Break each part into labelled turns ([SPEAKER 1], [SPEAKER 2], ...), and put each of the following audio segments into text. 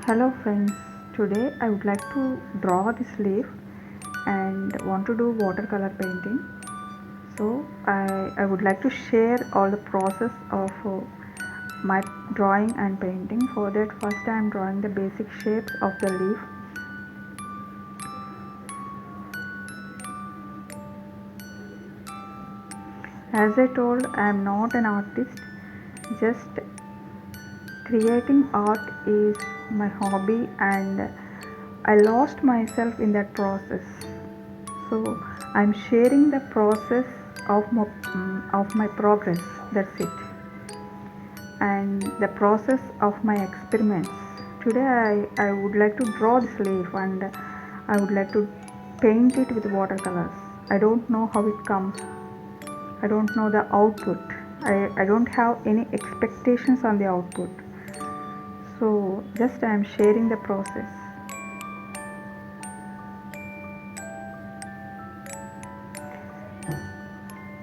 [SPEAKER 1] Hello friends, today I would like to draw this leaf and want to do watercolor painting. So I would like to share all the process of my drawing and painting. For that, first I am drawing the basic shapes of the leaf. As I told, I am not an artist, just creating art is my hobby and I lost myself in that process. So I'm sharing the process of my progress, that's it, and the process of my experiments. Today I would like to draw this leaf and I would like to paint it with watercolors. I don't know how it comes, I don't know the output, I don't have any expectations on the output. So just I am sharing the process.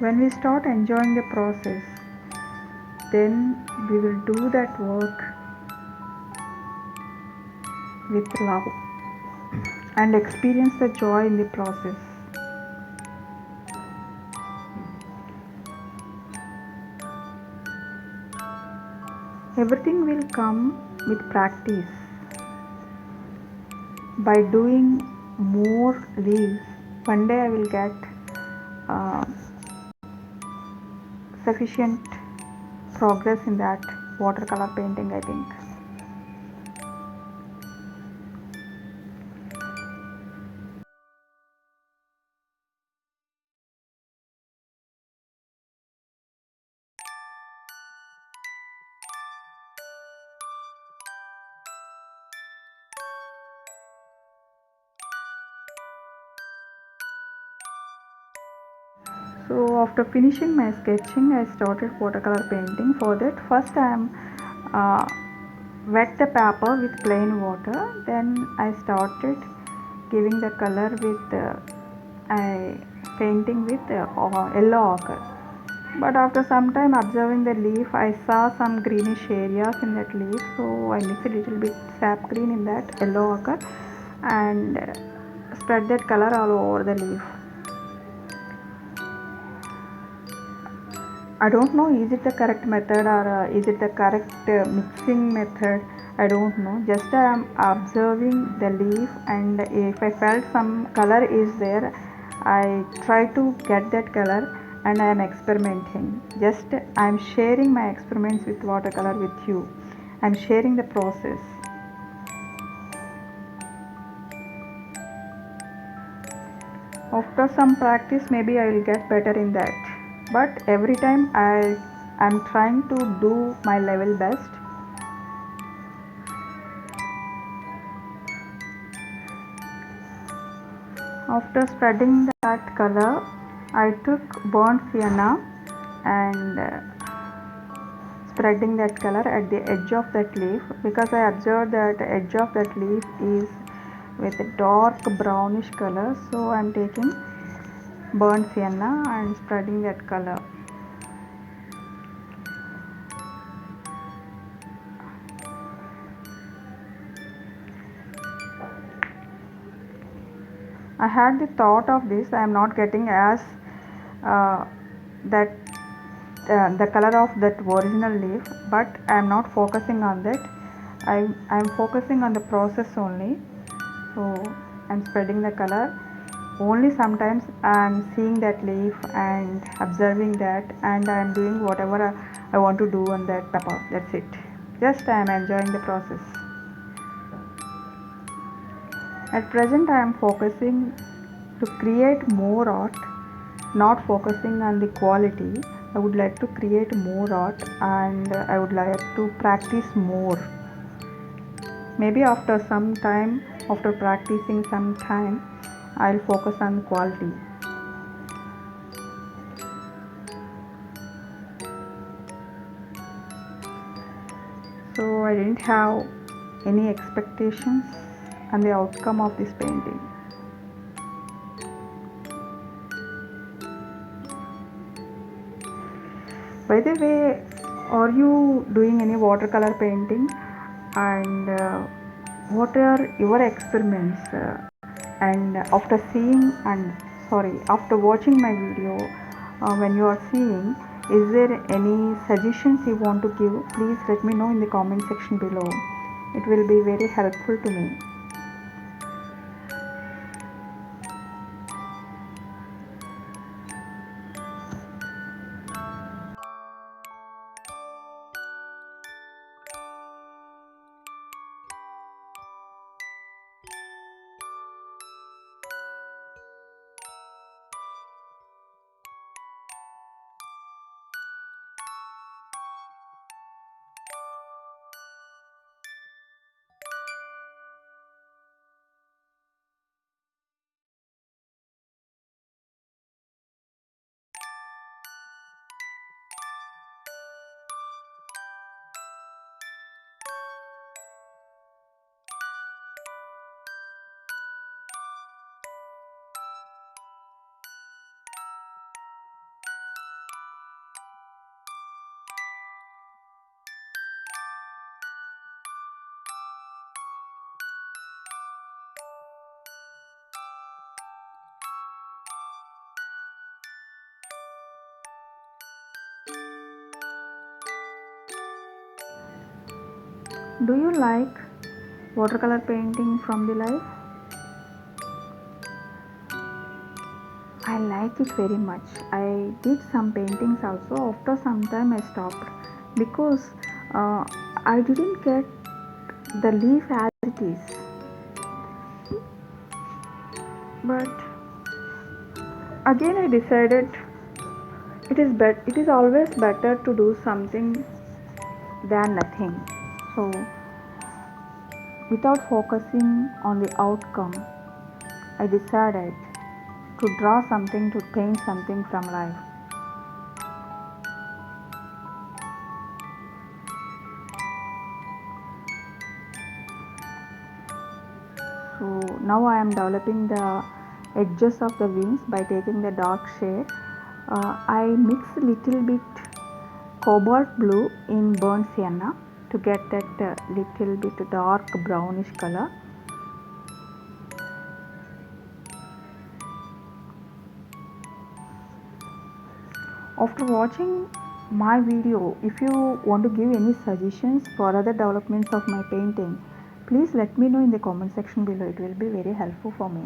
[SPEAKER 1] When we start enjoying the process, then we will do that work with love and experience the joy in the process. Everything will come with practice. By doing more leaves, one day I will get uh, sufficient progress in that watercolor painting, I think. So after finishing my sketching, I started watercolor painting. For that, first I am uh, wet the paper with plain water. Then I started giving the color with I painting with yellow ochre. But after some time observing the leaf, I saw some greenish areas in that leaf, so I mixed a little bit sap green in that yellow ochre and spread that color all over the leaf. I don't know is it the correct method or is it the correct mixing method. I don't know. Just I am observing the leaf, and if I felt some color is there, I try to get that color and I am experimenting. Just I am sharing my experiments with watercolor with you. I am sharing the process. After some practice, maybe I will get better in that. But every time I am trying to do my level best. After spreading that color, I took burnt sienna and spreading that color at the edge of that leaf, because I observed that the edge of that leaf is with a dark brownish color. So I am taking burnt sienna and spreading that color. I had the thought of this. I am not getting as uh, that the color of that original leaf, but I am not focusing on that. I am focusing on the process only. So I am spreading the color. Only sometimes I am seeing that leaf and observing that, and I am doing whatever I want to do on that paper. That's it. Just I am enjoying the process. At present, I am focusing to create more art, not focusing on the quality. I would like to create more art and I would like to practice more. Maybe after some time, after practicing some time, I'll focus on quality. So I didn't have any expectations on the outcome of this painting. By the way, are you doing any watercolor painting? and what are your experiments, and after seeing and sorry after watching my video, when you are seeing, is there any suggestions you want to give? Please let me know in the comment section below. It will be very helpful to me. Do you like watercolor painting from the life? I like it very much. I did some paintings also. After some time, I stopped because I didn't get the leaf as it is. But again, I decided it is always better to do something than nothing. So, without focusing on the outcome, I decided to draw something, to paint something from life. So now I am developing the edges of the wings by taking the dark shade. I mix a little bit cobalt blue in burnt sienna to get that little bit dark brownish color. After watching my video, if you want to give any suggestions for other developments of my painting, please let me know in the comment section below. It will be very helpful for me.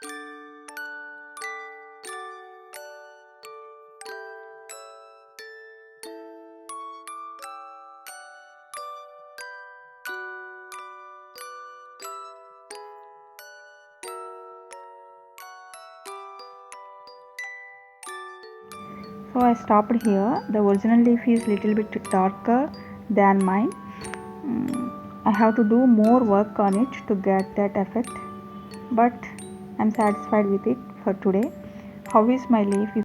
[SPEAKER 1] So I stopped here. The original leaf is little bit darker than mine. I have to do more work on it to get that effect, but I'm satisfied with it for today. How is my leaf?